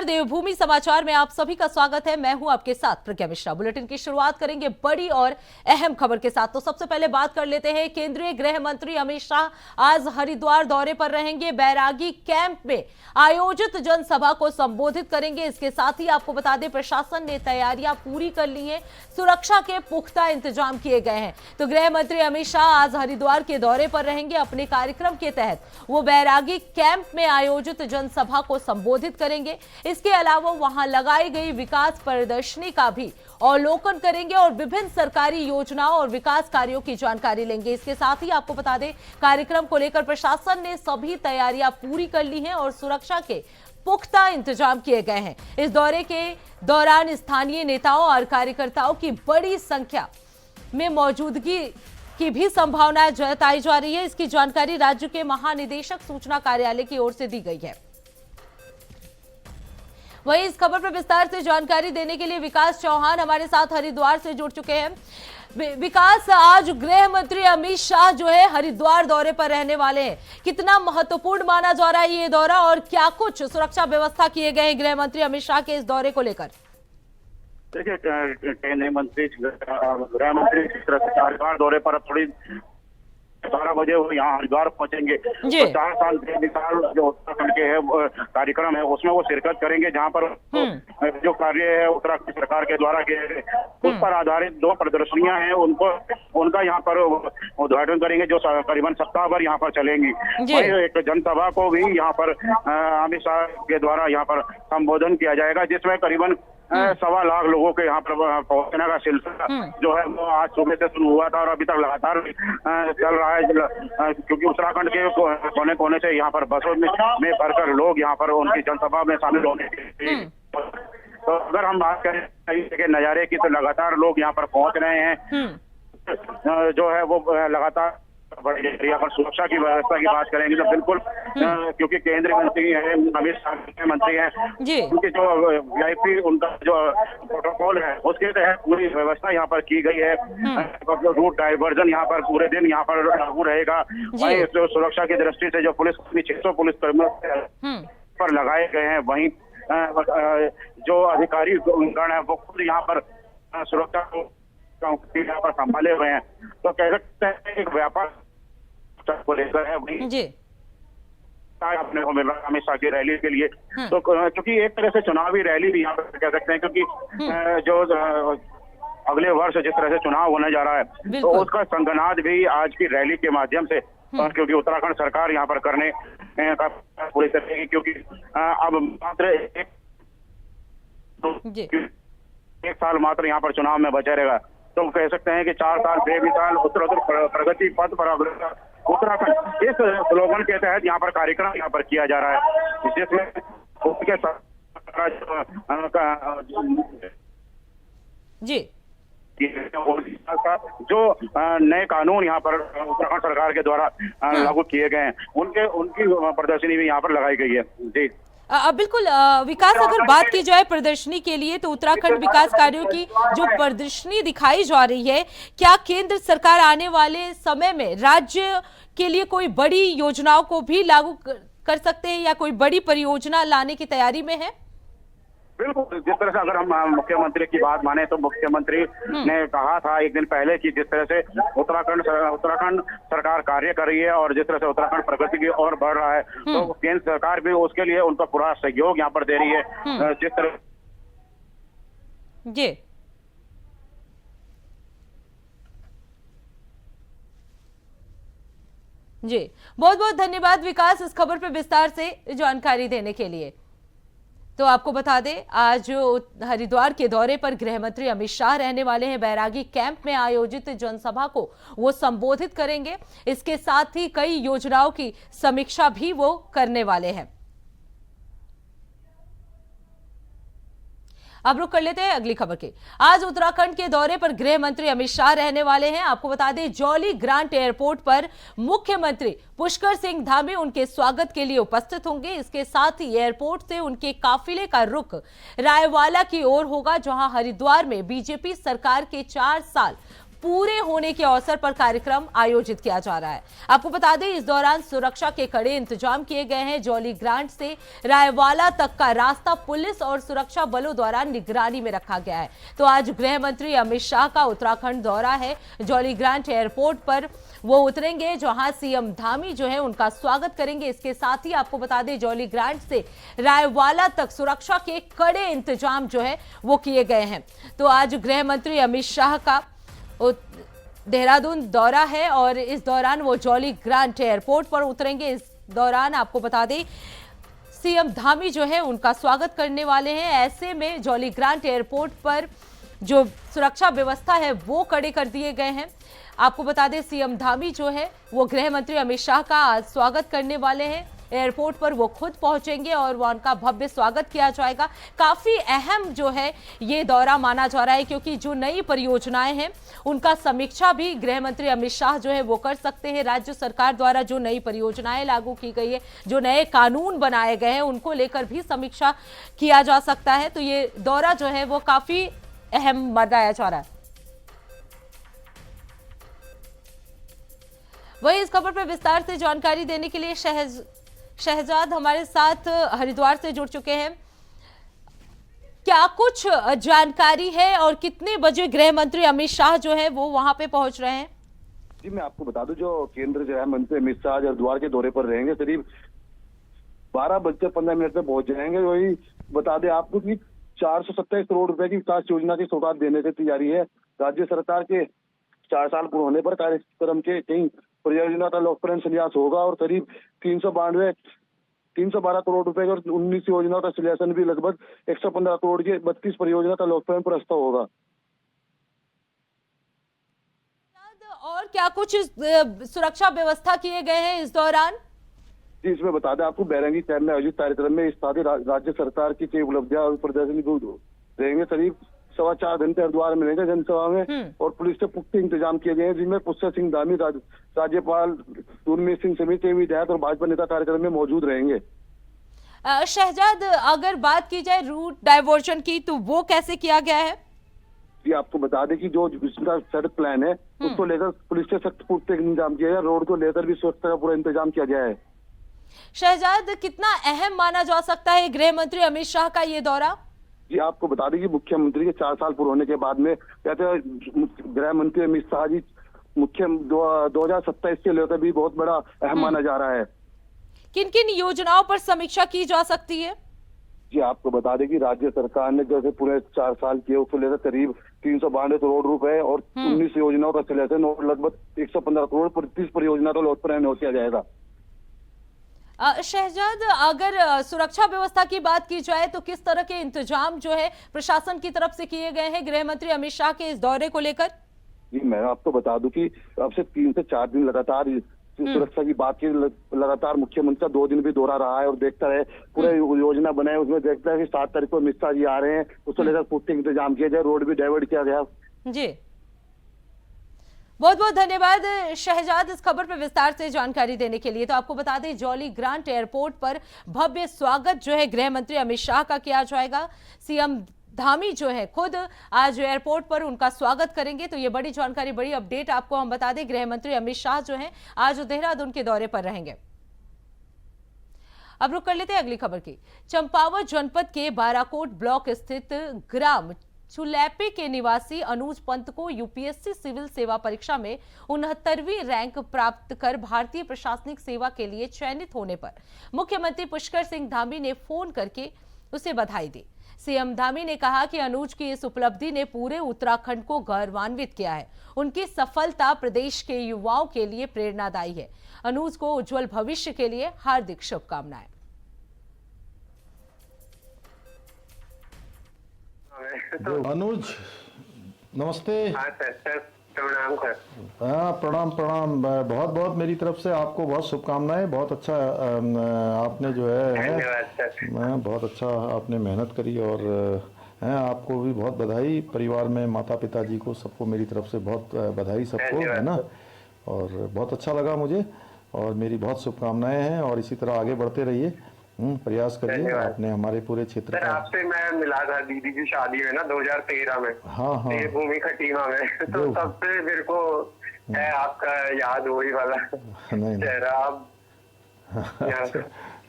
देवभूमि समाचार में आप सभी का स्वागत है। मैं हूं आपके साथ प्रज्ञा मिश्रा। बुलेटिन की शुरुआत करेंगे बड़ी और अहम खबर के साथ। तो सबसे पहले बात कर लेते हैं, केंद्रीय गृह मंत्री अमित शाह आज हरिद्वार दौरे पर रहेंगे। बैरागी कैंप में आयोजित जनसभा को संबोधित करेंगे। इसके साथ ही आपको बता दें, प्रशासन ने तैयारियां पूरी कर ली हैं, सुरक्षा के पुख्ता इंतजाम किए गए हैं। तो गृह मंत्री अमित शाह आज हरिद्वार के दौरे पर रहेंगे। अपने कार्यक्रम के तहत वो बैरागी कैंप में आयोजित जनसभा को संबोधित करेंगे। इसके अलावा वहां लगाई गई विकास प्रदर्शनी का भी अवलोकन करेंगे और विभिन्न सरकारी योजनाओं और विकास कार्यों की जानकारी लेंगे। इसके साथ ही आपको बता दें, कार्यक्रम को लेकर प्रशासन ने सभी तैयारियां पूरी कर ली हैं और सुरक्षा के पुख्ता इंतजाम किए गए हैं। इस दौरे के दौरान स्थानीय नेताओं और कार्यकर्ताओं की बड़ी संख्या में मौजूदगी की भी संभावना जताई जा रही है। इसकी जानकारी राज्य के महानिदेशक सूचना कार्यालय की ओर से दी गई है। वहीं इस खबर पर विस्तार से जानकारी देने के लिए विकास चौहान हमारे साथ हरिद्वार से जुड़ चुके हैं। विकास, आज गृह मंत्री अमित शाह जो है हरिद्वार दौरे पर रहने वाले हैं, कितना महत्वपूर्ण माना जा रहा है ये दौरा और क्या कुछ सुरक्षा व्यवस्था किए गए हैं गृह मंत्री अमित शाह के इस दौरे को लेकर? देखिए, केंद्रीय मंत्री गृह मंत्री हरिद्वार दौरे पर थोड़ी 12 बजे वो यहाँ हरिद्वार पहुंचेंगे। तो 4 साल के विशाल जो उत्तराखंड के है कार्यक्रम है उसमें वो शिरकत करेंगे, जहाँ पर जो कार्य है उत्तराखंड सरकार के द्वारा किए गए उस पर आधारित 2 प्रदर्शनियां हैं, उनका यहाँ पर उद्घाटन करेंगे, जो करीबन सप्ताह भर यहाँ पर चलेंगी। एक जनसभा को भी यहाँ पर अमित शाह के द्वारा यहाँ पर संबोधन किया जाएगा, जिसमें करीबन 1.25 लाख लोगों के यहाँ पर पहुंचने का सिलसिला जो है वो आज सुबह से शुरू हुआ था और अभी तक लगातार चल रहा है, क्योंकि उत्तराखंड के कोने कोने से यहाँ पर बसों में भरकर लोग यहाँ पर उनकी जनसभा में शामिल होने के लिए। तो अगर हम बात करें के नजारे की, तो लगातार लोग यहाँ पर पहुंच रहे हैं, जो है वो लगातार बड़ी एरिया पर सुरक्षा की व्यवस्था की बात करेंगे तो बिल्कुल, क्योंकि केंद्रीय मंत्री है अमित शाह मंत्री हैं, उनकी जो वीआईपी उनका जो प्रोटोकॉल है उसके तहत पूरी व्यवस्था यहाँ पर की गई है। रूट डाइवर्जन यहाँ पर पूरे दिन यहाँ पर लागू रहेगा। वहीं सुरक्षा की दृष्टि से जो पुलिस 600 पुलिस कर्मियों पर लगाए गए हैं, वहीं जो अधिकारी गण है वो खुद यहाँ पर सुरक्षा को यहाँ पर संभाले हुए हैं। तो कह सकते हैं एक व्यापार को लेकर है वही अपने को मिल रहा अमित शाह की रैली के लिए। तो क्योंकि एक तरह से चुनावी रैली भी यहाँ पर कह सकते हैं, क्योंकि जो अगले वर्ष जिस तरह से चुनाव होने जा रहा है तो उसका संगनाद भी आज की रैली के माध्यम से, क्योंकि उत्तराखंड सरकार यहाँ पर करने का पूरी करेगी, क्योंकि अब मात्र एक साल मात्र यहाँ पर चुनाव में बचे रहेगा। तो कह सकते हैं कि 4 साल बेमिसाल उत्तर प्रगति पथ पर उत्तराखंड इस स्लोगन के तहत यहाँ पर कार्यक्रम यहाँ पर किया जा रहा है, जिसमें उनके जो नए कानून यहाँ पर उत्तराखंड सरकार के द्वारा लागू किए गए हैं उनकी प्रदर्शनी भी यहाँ पर लगाई गई है। जी बिल्कुल विकास, अगर बात की जाए प्रदर्शनी के लिए तो उत्तराखंड विकास कार्यों की जो प्रदर्शनी दिखाई जा रही है, क्या केंद्र सरकार आने वाले समय में राज्य के लिए कोई बड़ी योजनाओं को भी लागू कर सकते हैं या कोई बड़ी परियोजना लाने की तैयारी में है? बिल्कुल, जिस तरह से अगर हम मुख्यमंत्री की बात माने तो मुख्यमंत्री ने कहा था एक दिन पहले कि जिस तरह से उत्तराखंड सरकार कार्य कर रही है और जिस तरह से उत्तराखंड प्रगति की ओर बढ़ रहा है, तो केंद्र सरकार भी उसके लिए उनका पूरा सहयोग यहाँ पर दे रही है। जिस तरह जी बहुत बहुत धन्यवाद विकास, इस खबर पर विस्तार से जानकारी देने के लिए। तो आपको बता दें, आज हरिद्वार के दौरे पर गृह मंत्री अमित शाह रहने वाले हैं। बैरागी कैंप में आयोजित जनसभा को वो संबोधित करेंगे। इसके साथ ही कई योजनाओं की समीक्षा भी वो करने वाले हैं। अब रुक कर लेते हैं अगली खबर की। आज उत्तराखंड के दौरे पर गृह मंत्री अमित शाह रहने वाले हैं। आपको बता दें, जौली ग्रांट एयरपोर्ट पर मुख्यमंत्री पुष्कर सिंह धामी उनके स्वागत के लिए उपस्थित होंगे। इसके साथ ही एयरपोर्ट से उनके काफिले का रुख रायवाला की ओर होगा, जहां हरिद्वार में बीजेपी सरकार के 4 साल पूरे होने के अवसर पर कार्यक्रम आयोजित किया जा रहा है। आपको बता दें, इस दौरान सुरक्षा के कड़े इंतजाम किए गए हैं। जौली ग्रांट से रायवाला तक का रास्ता पुलिस और सुरक्षा बलों द्वारा निगरानी में रखा गया है। तो आज गृह मंत्री अमित शाह का उत्तराखंड दौरा है। जौली ग्रांट एयरपोर्ट पर वो उतरेंगे, जहां सीएम धामी जो है उनका स्वागत करेंगे। इसके साथ ही आपको बता दें, जौली ग्रांट से रायवाला तक सुरक्षा के कड़े इंतजाम जो है वो किए गए हैं। तो आज गृह मंत्री अमित शाह का देहरादून दौरा है और इस दौरान वो जौली ग्रांट एयरपोर्ट पर उतरेंगे। इस दौरान आपको बता दें, सीएम धामी जो है उनका स्वागत करने वाले हैं। ऐसे में जौली ग्रांट एयरपोर्ट पर जो सुरक्षा व्यवस्था है वो कड़े कर दिए गए हैं। आपको बता दें, सीएम धामी जो है वो गृह मंत्री अमित शाह का आज स्वागत करने वाले हैं। एयरपोर्ट पर वो खुद पहुंचेंगे और वो उनका भव्य स्वागत किया जाएगा। काफी अहम जो है ये दौरा माना जा रहा है, क्योंकि जो नई परियोजनाएं हैं उनका समीक्षा भी गृह मंत्री अमित शाह जो है वो कर सकते हैं। राज्य सरकार द्वारा जो नई परियोजनाएं लागू की गई है, जो नए कानून बनाए गए हैं, उनको लेकर भी समीक्षा किया जा सकता है। तो ये दौरा जो है वो काफी अहम बताया जा रहा है। वही इस खबर पर विस्तार से जानकारी देने के लिए शहजाद हमारे साथ हरिद्वार से जुड़ चुके हैं। क्या कुछ जानकारी है और कितने बजे गृह मंत्री अमित शाह जो है वो वहां पे पहुंच रहे हैं? जी, मैं आपको बता दूं, जो केंद्र गृह मंत्री अमित शाह हरिद्वार के दौरे पर रहेंगे, करीब 12:15 में पहुंच जाएंगे। वही बता दें आपको कि 427 करोड़ रुपए की विकास योजना की सौगात देने की तैयारी है। राज्य सरकार के 4 साल पूरे होने पर कार्यक्रम के कई परियोजना का लोकप्रिय संन्यास होगा और करीब 312 करोड़ रुपए और 19 योजनाओं का संश्लेषण भी लगभग 115 करोड़ की 32 परियोजना का लोकप्रिय प्रस्ताव होगा। और क्या कुछ सुरक्षा व्यवस्था किए गए हैं इस दौरान? जी, इसमें बता दें आपको, बैरंगी कैंप में आयोजित कार्यक्रम में स्थानीय राज्य सरकार की कई उपलब्धियां और प्रदर्शनी रहेंगे। करीब 4.25 घंटे हरिद्वार में रहेंगे जनसभा में और पुलिस से पुख्ते इंतजाम किए गए हैं, जिनमें पुष्कर सिंह धामी, राज्यपाल उर्मिला सिंह समेत कई विधायक और भाजपा नेता कार्यक्रम में मौजूद रहेंगे। शहजाद, अगर बात की जाए रूट डाइवर्जन की, तो वो कैसे किया गया है? जी, आपको बता दें कि जो इसका सड़क प्लान है उसको लेकर पुलिस से सख्त पुख्ते इंतजाम किया गया। रोड को लेकर भी स्वच्छता का पूरा इंतजाम किया गया है। शहजाद, कितना अहम माना जा सकता है गृह मंत्री अमित शाह का ये दौरा? जी, आपको बता दें कि मुख्यमंत्री के 4 साल पूरे होने के बाद में कहते हैं गृह मंत्री अमित शाह जी मुख्य 2027 के लेकर भी बहुत बड़ा अहम माना जा रहा है। किन किन योजनाओं पर समीक्षा की जा सकती है? जी, आपको बता दें कि राज्य सरकार ने जैसे पूरे 4 साल किए, उसको लेकर करीब 392 करोड़ रुपए और 19 योजनाओं का संश्लेषण और लगभग 115 करोड़ 32 परियोजना का लोकप्रिय किया जाएगा। शहजाद, अगर सुरक्षा व्यवस्था की बात की जाए तो किस तरह के इंतजाम जो है प्रशासन की तरफ से किए गए हैं गृह मंत्री अमित शाह के इस दौरे को लेकर? जी, मैं आपको बता दूं कि अब से 3 से 4 दिन लगातार सुरक्षा की बात की, लगातार मुख्यमंत्री 2 दिन भी दौरा रहा है और देखता है पूरे योजना बनाए, उसमें देखता है कि 7 तारीख को अमित शाह जी आ रहे हैं, उसको लेकर पुख्ते इंतजाम किया जाए, रोड भी डाइवर्ट किया गया। जी, बहुत बहुत धन्यवाद शहजाद इस खबर पर विस्तार से जानकारी देने के लिए। तो आपको बता दें, जौली ग्रांट एयरपोर्ट पर भव्य स्वागत जो है गृह मंत्री अमित शाह का किया जाएगा। सीएम धामी जो है खुद आज एयरपोर्ट पर उनका स्वागत करेंगे। तो ये बड़ी जानकारी, बड़ी अपडेट आपको हम बता दें, गृह मंत्री अमित शाह जो है आज देहरादून के दौरे पर रहेंगे। अब रुक कर लेते हैं अगली खबर की। चंपावत जनपद के बाराकोट ब्लॉक स्थित ग्राम चुलैपे के निवासी अनुज पंत को यूपीएससी सिविल सेवा परीक्षा में 69वीं रैंक प्राप्त कर भारतीय प्रशासनिक सेवा के लिए चयनित होने पर मुख्यमंत्री पुष्कर सिंह धामी ने फोन करके उसे बधाई दी। सीएम धामी ने कहा कि अनुज की इस उपलब्धि ने पूरे उत्तराखंड को गौरवान्वित किया है। उनकी सफलता प्रदेश के युवाओं के लिए प्रेरणादायी है। अनुज को उज्जवल भविष्य के लिए हार्दिक शुभकामनाएं। अनुज, नमस्ते। हाँ सर, प्रणाम सर। हाँ, प्रणाम प्रणाम। बहुत बहुत मेरी तरफ से आपको बहुत शुभकामनाएं। बहुत अच्छा आपने जो है धन्यवाद सर। बहुत अच्छा आपने मेहनत करी और आपको भी बहुत बधाई। परिवार में माता पिता जी को सबको मेरी तरफ से बहुत बधाई सबको, है ना। और बहुत अच्छा लगा मुझे और मेरी बहुत शुभकामनाएं हैं और इसी तरह आगे बढ़ते रहिए प्रयास करिए। धन्यवाद। आपने हमारे पूरे क्षेत्र सर का। आपसे मैं मिला था दीदी की शादी में ना 2013 में, हाँ हाँ देवभूमि खटीमा में। तो तब से मेरे को है आपका याद वही वाला नहीं चेहरा। आप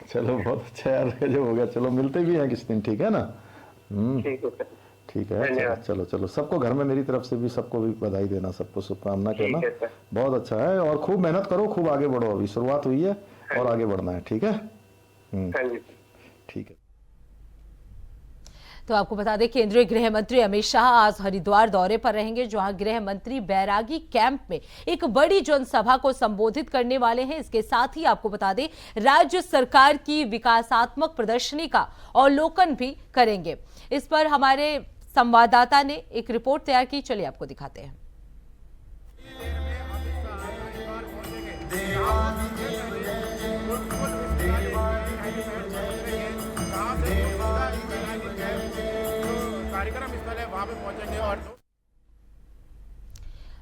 चलो बहुत अच्छा यार, जो हो गया। चलो मिलते भी हैं किस दिन, ठीक है ना? ठीक है सर। ठीक है। धन्यवाद। चलो चलो, सबको घर में मेरी तरफ से भी सबको भी बधाई देना, सबको शुभकामना करना। ठीक है सर। बहुत अच्छा है, और खूब मेहनत करो, खूब आगे बढ़ो। अभी शुरुआत हुई है और आगे बढ़ना है, ठीक है? हाँ जी। ठीक है। तो आपको बता दें, केंद्रीय गृह मंत्री अमित शाह आज हरिद्वार दौरे पर रहेंगे, जहां गृह मंत्री बैरागी कैंप में एक बड़ी जनसभा को संबोधित करने वाले हैं। इसके साथ ही आपको बता दें, राज्य सरकार की विकासात्मक प्रदर्शनी का अवलोकन भी करेंगे। इस पर हमारे संवाददाता ने एक रिपोर्ट तैयार की, चलिए आपको दिखाते हैं। कार्यक्रम स्थल है, वहां पे पहुंचेंगे। और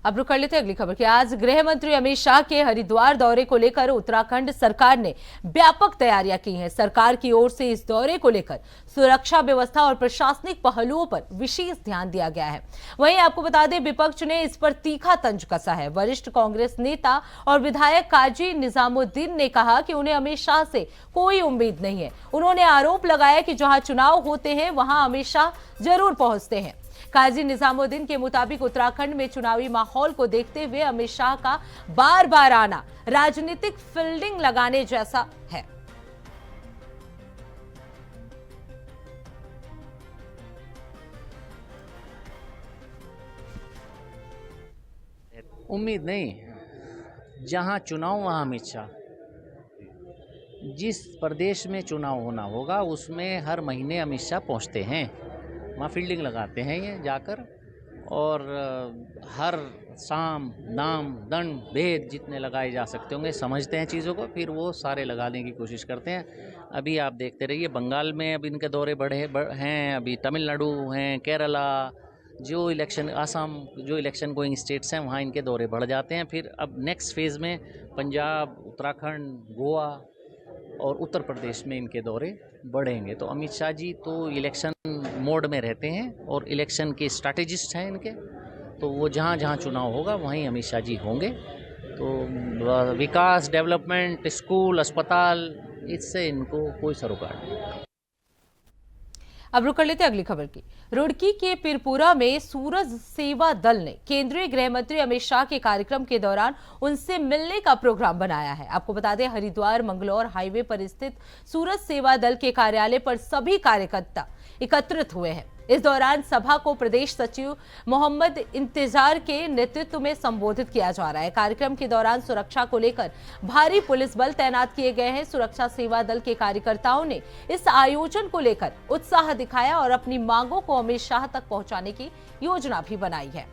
अब रुक कर लेते हैं अगली खबर की। आज गृह मंत्री अमित शाह के हरिद्वार दौरे को लेकर उत्तराखंड सरकार ने व्यापक तैयारियां की हैं। सरकार की ओर से इस दौरे को लेकर सुरक्षा व्यवस्था और प्रशासनिक पहलुओं पर विशेष ध्यान दिया गया है। वहीं आपको बता दें, विपक्ष ने इस पर तीखा तंज कसा है। वरिष्ठ कांग्रेस नेता और विधायक काजी निजामुद्दीन ने कहा कि उन्हें अमित शाह से कोई उम्मीद नहीं है। उन्होंने आरोप लगाया कि जहां चुनाव होते हैं वहां अमित शाह जरूर पहुंचते हैं। काजी निजामुद्दीन के मुताबिक उत्तराखंड में चुनावी माहौल को देखते हुए अमित शाह का बार बार आना राजनीतिक फील्डिंग लगाने जैसा है। उम्मीद नहीं, जहां चुनाव वहां अमित शाह। जिस प्रदेश में चुनाव होना होगा उसमें हर महीने अमित शाह पहुंचते हैं, वहाँ फील्डिंग लगाते हैं ये जाकर, और हर साम दाम दंड भेद जितने लगाए जा सकते होंगे समझते हैं चीज़ों को, फिर वो सारे लगाने की कोशिश करते हैं। अभी आप देखते रहिए, बंगाल में अब इनके दौरे बढ़े हैं, अभी तमिलनाडु हैं, केरला, जो इलेक्शन, आसाम, जो इलेक्शन गोइंग स्टेट्स हैं वहाँ इनके दौरे बढ़ जाते हैं। फिर अब नेक्स्ट फेज़ में पंजाब, उत्तराखंड, गोवा और उत्तर प्रदेश में इनके दौरे बढ़ेंगे। तो अमित शाह जी तो इलेक्शन मोड में रहते हैं और इलेक्शन के स्ट्रैटेजिस्ट हैं इनके, तो वो जहाँ जहाँ चुनाव होगा वहीं अमित शाह जी होंगे। तो विकास, डेवलपमेंट, स्कूल, अस्पताल, इससे इनको कोई सरोकार नहीं। अब रुक कर लेते हैं अगली खबर की। रुड़की के पीरपुरा में सूरज सेवा दल ने केंद्रीय गृह मंत्री अमित शाह के कार्यक्रम के दौरान उनसे मिलने का प्रोग्राम बनाया है। आपको बता दें, हरिद्वार मंगलौर हाईवे पर स्थित सूरज सेवा दल के कार्यालय पर सभी कार्यकर्ता एकत्रित हुए हैं। इस दौरान सभा को प्रदेश सचिव मोहम्मद इंतजार के नेतृत्व में संबोधित किया जा रहा है। कार्यक्रम के दौरान सुरक्षा को लेकर भारी पुलिस बल तैनात किए गए हैं। सुरक्षा सेवा दल के कार्यकर्ताओं ने इस आयोजन को लेकर उत्साह दिखाया और अपनी मांगों को अमित शाह तक पहुंचाने की योजना भी बनाई है।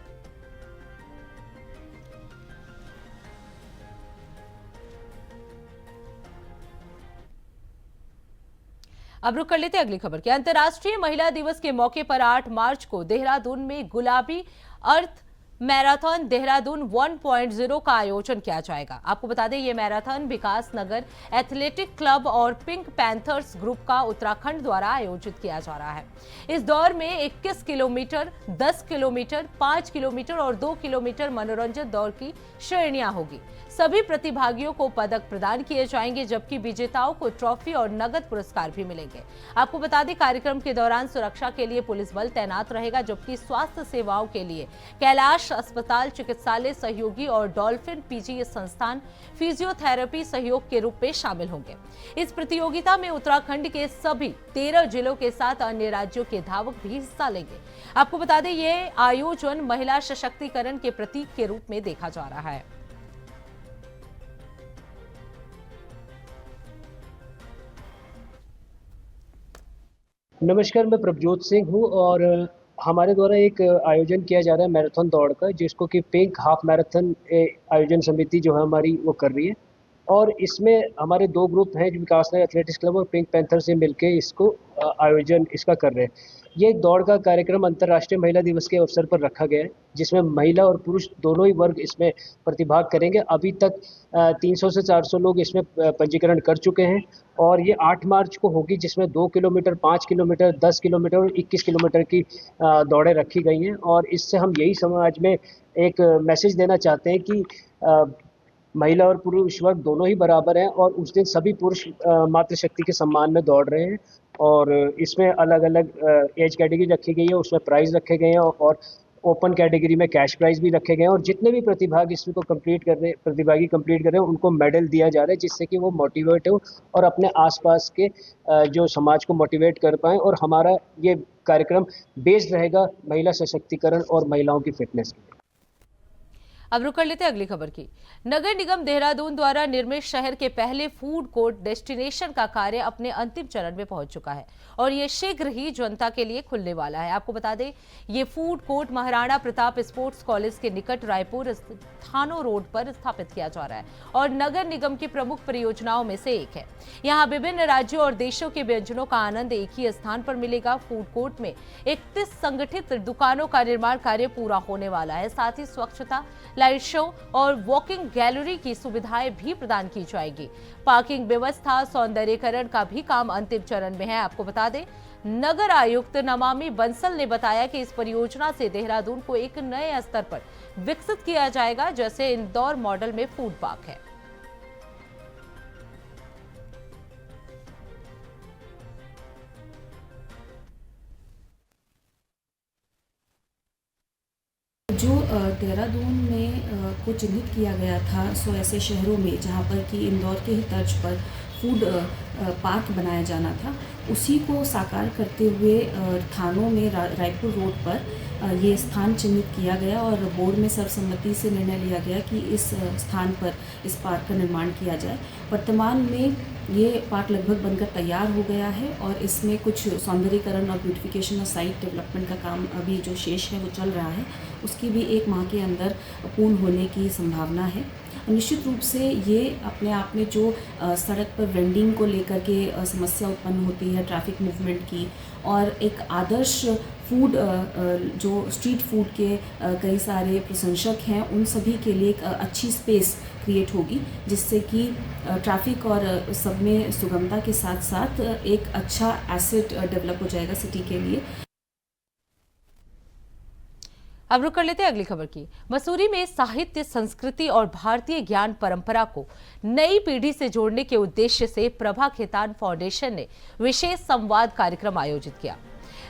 अब रुक कर लेते हैं अगली खबर की। अंतर्राष्ट्रीय महिला दिवस के मौके पर 8 मार्च को देहरादून में गुलाबी अर्थ मैराथन देहरादून 1.0 का आयोजन किया जाएगा। आपको बता दें, ये मैराथन विकास नगर एथलेटिक क्लब और पिंक पैंथर्स ग्रुप का उत्तराखंड द्वारा आयोजित किया जा रहा है। इस दौर में 21 किलोमीटर, 10 किलोमीटर, 5 किलोमीटर और 2 किलोमीटर मनोरंजन दौड़ की श्रेणियां होगी। सभी प्रतिभागियों को पदक प्रदान किए जाएंगे, जबकि विजेताओं को ट्रॉफी और नगद पुरस्कार भी मिलेंगे। आपको बता दें, कार्यक्रम के दौरान सुरक्षा के लिए पुलिस बल तैनात रहेगा, जबकि स्वास्थ्य सेवाओं के लिए कैलाश अस्पताल, चिकित्सालय सहयोगी और डॉल्फिन पीजी संस्थान फिजियोथेरेपी सहयोग के रूप में शामिल होंगे। इस प्रतियोगिता में उत्तराखंड के सभी 13 जिलों के साथ अन्य राज्यों के धावक भी हिस्सा लेंगे। आपको बता दें, यह आयोजन महिला सशक्तिकरण के प्रतीक के रूप में देखा जा रहा है। नमस्कार, मैं प्रभजोत सिंह हूँ और हमारे द्वारा एक आयोजन किया जा रहा है मैराथन दौड़ का, जिसको कि पिंक हाफ मैराथन आयोजन समिति जो है हमारी वो कर रही है। और इसमें हमारे 2 ग्रुप हैं, जो विकास नगर एथलेटिक्स क्लब और पिंक पैंथर से मिलके इसको आयोजन इसका कर रहे हैं। ये दौड़ का कार्यक्रम अंतर्राष्ट्रीय महिला दिवस के अवसर पर रखा गया है, जिसमें महिला और पुरुष दोनों ही वर्ग इसमें प्रतिभाग करेंगे। अभी तक 300 से 400 लोग इसमें पंजीकरण कर चुके हैं और ये 8 मार्च को होगी, जिसमें 2 किलोमीटर, 5 किलोमीटर, 10 किलोमीटर और 21 किलोमीटर की दौड़ें रखी गई हैं। और इससे हम यही समाज में एक मैसेज देना चाहते हैं कि महिला और पुरुष वर्ग दोनों ही बराबर हैं और उस दिन सभी पुरुष मातृशक्ति के सम्मान में दौड़ रहे हैं। और इसमें अलग अलग एज कैटेगरी रखी गई है, उसमें प्राइज़ रखे गए हैं और ओपन कैटेगरी में कैश प्राइज़ भी रखे गए हैं। और जितने भी प्रतिभागी कंप्लीट कर रहे हैं उनको मेडल दिया जा रहा है, जिससे कि वो मोटिवेट हो और अपने आसपास के जो समाज को मोटिवेट कर पाएँ। और हमारा ये कार्यक्रम बेस्ड रहेगा महिला सशक्तिकरण और महिलाओं की फिटनेस के। अब रुक कर लेते हैं अगली खबर की। नगर निगम देहरादून द्वारा निर्मित शहर के पहले फूड कोर्ट डेस्टिनेशन का कार्य अपने अंतिम चरण में पहुंच चुका है और ये शीघ्र ही जनता के लिए खुलने वाला है। आपको बता दें, ये food court Maharana Pratap sports college के निकट रायपुर थानो रोड पर स्थापित किया जा रहा है और नगर निगम की प्रमुख परियोजनाओं में से एक है। यहाँ विभिन्न राज्यों और देशों के व्यंजनों का आनंद एक ही स्थान पर मिलेगा। फूड कोर्ट में 31 संगठित दुकानों का निर्माण कार्य पूरा होने वाला है। साथ ही स्वच्छता, लाइट शो और वॉकिंग गैलरी की सुविधाएं भी प्रदान की जाएगी। पार्किंग व्यवस्था, सौंदर्यीकरण का भी काम अंतिम चरण में है। आपको बता दें, नगर आयुक्त नमामि बंसल ने बताया कि इस परियोजना से देहरादून को एक नए स्तर पर विकसित किया जाएगा, जैसे इंदौर मॉडल में फूड पार्क है। जो देहरादून में को चिन्हित किया गया था 100 ऐसे शहरों में जहां पर कि इंदौर के ही तर्ज पर फूड पार्क बनाया जाना था, उसी को साकार करते हुए थानों में रायपुर रोड पर ये स्थान चिन्हित किया गया और बोर्ड में सर्वसम्मति से निर्णय लिया गया कि इस स्थान पर इस पार्क का निर्माण किया जाए। वर्तमान में ये पार्क लगभग बनकर तैयार हो गया है और इसमें कुछ सौंदर्यीकरण और ब्यूटिफिकेशन और साइट डेवलपमेंट का काम अभी जो शेष है वो चल रहा है, उसकी भी 1 माह के अंदर पूर्ण होने की संभावना है। निश्चित रूप से ये अपने आप में जो सड़क पर वेंडिंग को लेकर के समस्या उत्पन्न होती है, ट्रैफिक मूवमेंट की, और एक आदर्श फूड जो स्ट्रीट फूड के कई सारे प्रशंसक हैं, उन सभी के लिए एक अच्छी स्पेस क्रिएट होगी, जिससे कि ट्रैफिक और सब में सुगमता के साथ साथ एक अच्छा एसेट डेवलप हो जाएगा सिटी के लिए। अब रुक कर लेते हैं अगली खबर की। मसूरी में साहित्य, संस्कृति और भारतीय ज्ञान परंपरा को नई पीढ़ी से जोड़ने के उद्देश्य से प्रभा खेतान फाउंडेशन ने विशेष संवाद कार्यक्रम आयोजित किया।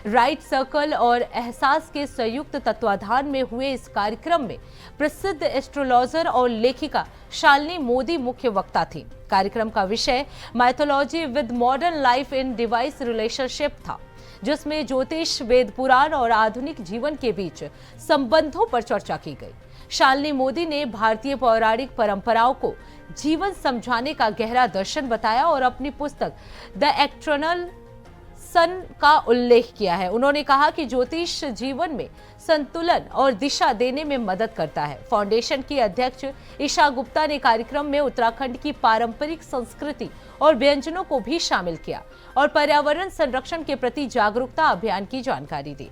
राइट सर्कल और एहसास के संयुक्त तत्वाधान में हुए इस कार्यक्रम में प्रसिद्ध एस्ट्रोलॉजर और लेखिका शालिनी मोदी मुख्य वक्ता थी। कार्यक्रम का विषय mythology with modern life in device relationship था, जिसमें ज्योतिष, वेद पुराण और आधुनिक जीवन के बीच संबंधों पर चर्चा की गई। शालिनी मोदी ने भारतीय पौराणिक परंपराओं को जीवन समझाने का गहरा दर्शन बताया और अपनी पुस्तक द एक्सटर्नल सन का उल्लेख किया है। उन्होंने कहा कि ज्योतिष जीवन में संतुलन और दिशा देने में मदद करता है। फाउंडेशन की अध्यक्ष ईशा गुप्ता ने कार्यक्रम में उत्तराखंड की पारंपरिक संस्कृति और व्यंजनों को भी शामिल किया और पर्यावरण संरक्षण के प्रति जागरूकता अभियान की जानकारी दी।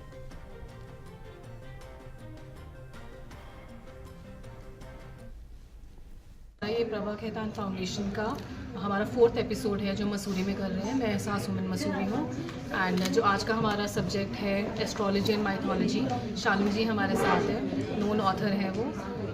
ये प्रभा खेतान फाउंडेशन का हमारा 4th एपिसोड है जो मसूरी में कर रहे हैं। मैं एहसास वुमेन मसूरी हूँ एंड जो आज का हमारा सब्जेक्ट है एस्ट्रोलॉजी एंड माइथोलॉजी। शालिनी जी हमारे साथ है, नोन ऑथर है वो,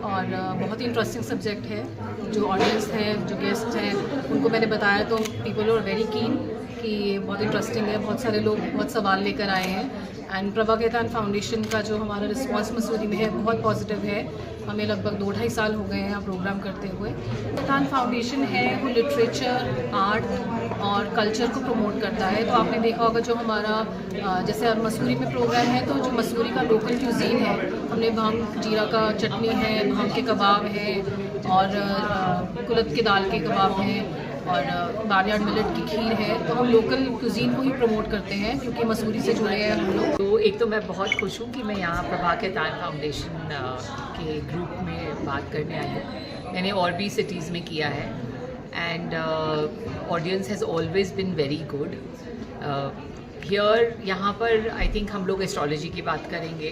और बहुत ही इंटरेस्टिंग सब्जेक्ट है। जो ऑडियंस है, जो गेस्ट हैं, उनको मैंने बताया तो पीपल आर वेरी कीन कि बहुत इंटरेस्टिंग है। बहुत सारे लोग बहुत सवाल लेकर आए हैं एंड प्रभा खेतान फाउंडेशन का जो हमारा रिस्पांस मसूरी में है बहुत पॉजिटिव है। हमें लगभग 2-2.5 साल हो गए हैं यहाँ प्रोग्राम करते हुए। खेतान फाउंडेशन है वो लिटरेचर, आर्ट और कल्चर को प्रमोट करता है। तो आपने देखा होगा जो हमारा जैसे मसूरी में प्रोग्राम है, तो जो मसूरी का लोकल क्यूजीन है, हमने भांग जीरा का चटनी है, भांग के कबाब है और कुलत के दाल के कबाब हैं और बारयार्ड मिलेट की खीर है। तो हम लोकल क्यूजीन को ही प्रमोट करते हैं क्योंकि मसूरी से जुड़े हैं हम लोग। तो एक तो मैं बहुत खुश हूँ कि मैं यहाँ प्रभा खेतान फाउंडेशन के ग्रुप में बात करने आई हूँ। मैंने और भी सिटीज़ में किया है and audience has always been very good. Here यहाँ पर I think हम लोग एस्ट्रोलॉजी की बात करेंगे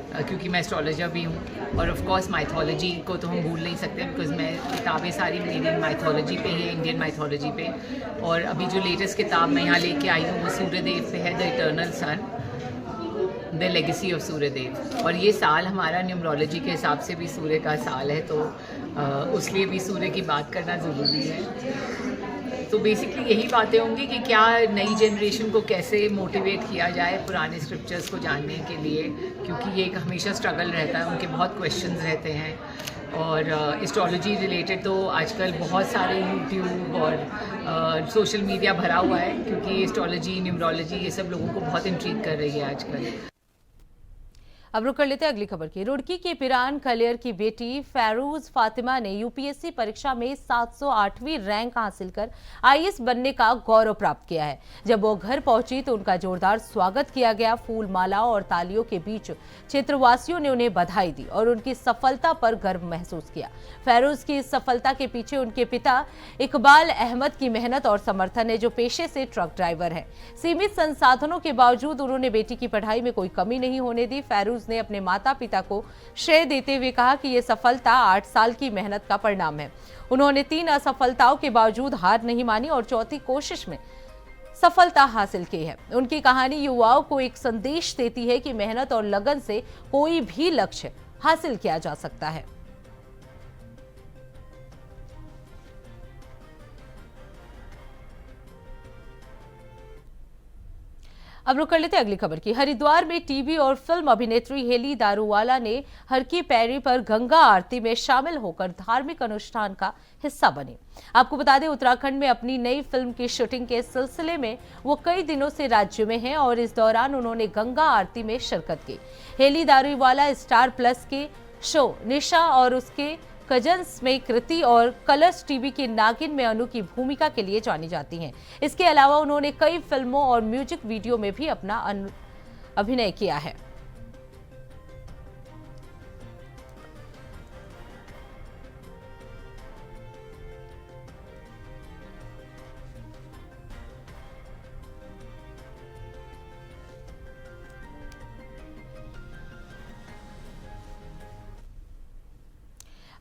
क्योंकि मैं एस्ट्रोलॉजर भी हूँ और ऑफ कोर्स माइथोलॉजी को तो हम भूल नहीं सकते बिकॉज मैं किताबें सारी मेरी माइथोलॉजी पे ही है, इंडियन माइथोलॉजी पे। और अभी जो लेटेस्ट किताब मैं यहाँ लेके आई हूँ वो सूर्यदेव पे है, the eternal sun, the legacy of Suryadev. और ये साल हमारा न्यूमरोलॉजी के हिसाब से भी सूर्य का साल है, तो उसलिए भी सूर्य की बात करना ज़रूरी है। तो बेसिकली यही बातें होंगी कि क्या नई जनरेशन को कैसे मोटिवेट किया जाए पुराने स्क्रिप्चर्स को जानने के लिए, क्योंकि ये एक हमेशा स्ट्रगल रहता है, उनके बहुत क्वेश्चंस रहते हैं। और एस्ट्रोलॉजी रिलेटेड तो आजकल बहुत सारे यूट्यूब और सोशल मीडिया भरा हुआ है, क्योंकि एस्ट्रोलॉजी, न्यूमरोलॉजी ये सब लोगों को बहुत इंट्रीग कर रही है आजकल। अब रुक कर लेते हैं अगली खबर की। रुड़की के पिरान खलियर की बेटी फैरूज फातिमा ने यूपीएससी परीक्षा में 708वीं रैंक हासिल कर आईएएस बनने का गौरव प्राप्त किया है। जब वो घर पहुंची तो उनका जोरदार स्वागत किया गया। फूल मालाओं और तालियों के बीच क्षेत्रवासियों ने उन्हें बधाई दी और उनकी सफलता पर गर्व महसूस किया। फैरूज की इस सफलता के पीछे उनके पिता इकबाल अहमद की मेहनत और समर्थन है, जो पेशे से ट्रक ड्राइवर है। सीमित संसाधनों के बावजूद उन्होंने बेटी की पढ़ाई में कोई कमी नहीं होने दी। फैरूज ने अपने माता पिता को श्रेय देते हुए कहा कि यह सफलता 8 साल की मेहनत का परिणाम है। उन्होंने 3 असफलताओं के बावजूद हार नहीं मानी और चौथी कोशिश में सफलता हासिल की है। उनकी कहानी युवाओं को एक संदेश देती है कि मेहनत और लगन से कोई भी लक्ष्य हासिल किया जा सकता है। अब रुक कर लेते अगली खबर की। हरिद्वार में टीवी और फिल्म अभिनेत्री हेली दारूवाला ने हर की पैरी पर गंगा आरती में शामिल होकर धार्मिक अनुष्ठान का हिस्सा बनी। आपको बता दें, उत्तराखंड में अपनी नई फिल्म की शूटिंग के सिलसिले में वो कई दिनों से राज्य में हैं और इस दौरान उन्होंने गंगा आरती में शिरकत की। हेली दारूवाला स्टार प्लस के शो निशा और उसके कजन्स में कृति और कलर्स टीवी की नागिन में अनु की भूमिका के लिए जानी जाती हैं। इसके अलावा उन्होंने कई फिल्मों और म्यूजिक वीडियो में भी अपना अभिनय किया है।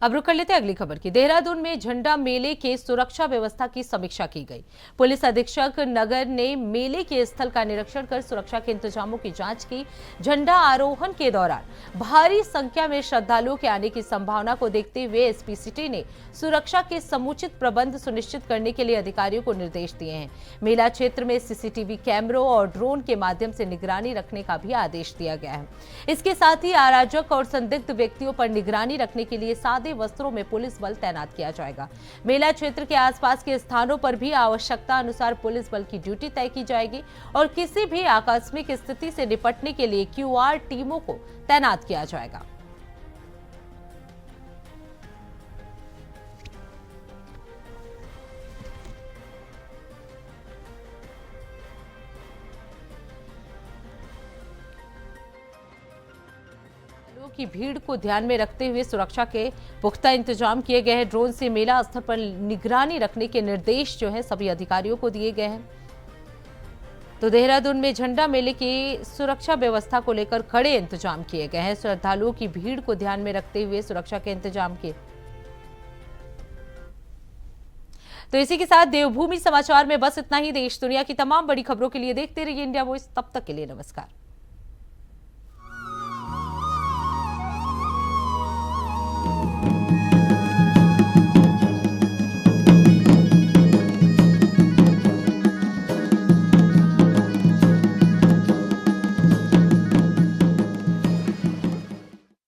अब रुक कर लेते हैं अगली खबर की। देहरादून में झंडा मेले के सुरक्षा व्यवस्था की समीक्षा की गई। पुलिस अधीक्षक नगर ने मेले के स्थल का निरीक्षण कर सुरक्षा के इंतजामों की जांच की। झंडा आरोहण के दौरान भारी संख्या में श्रद्धालुओं के आने की संभावना को देखते हुए एसपी सिटी ने सुरक्षा के समुचित प्रबंध सुनिश्चित करने के लिए अधिकारियों को निर्देश दिए हैं। मेला क्षेत्र में सीसीटीवी कैमरों और ड्रोन के माध्यम से निगरानी रखने का भी आदेश दिया गया है। इसके साथ ही अराजक और संदिग्ध व्यक्तियों पर निगरानी रखने के लिए सादे वस्त्रों में पुलिस बल तैनात किया जाएगा। मेला क्षेत्र के आसपास के स्थानों पर भी आवश्यकता अनुसार पुलिस बल की ड्यूटी तय की जाएगी और किसी भी आकस्मिक स्थिति से निपटने के लिए क्यूआर टीमों को तैनात किया जाएगा। की भीड़ को ध्यान में रखते हुए सुरक्षा के पुख्ता इंतजाम किए गए हैं। ड्रोन से मेला स्थल पर निगरानी रखने के निर्देश जो है सभी अधिकारियों को दिए गए हैं। तो देहरादून में झंडा मेले की सुरक्षा व्यवस्था को लेकर कड़े इंतजाम किए गए हैं। श्रद्धालुओं की भीड़ को ध्यान में रखते हुए सुरक्षा के इंतजाम किए। तो इसी के साथ देवभूमि समाचार में बस इतना ही। देश दुनिया की तमाम बड़ी खबरों के लिए देखते रहिए इंडिया वॉइस। तब तक के लिए नमस्कार।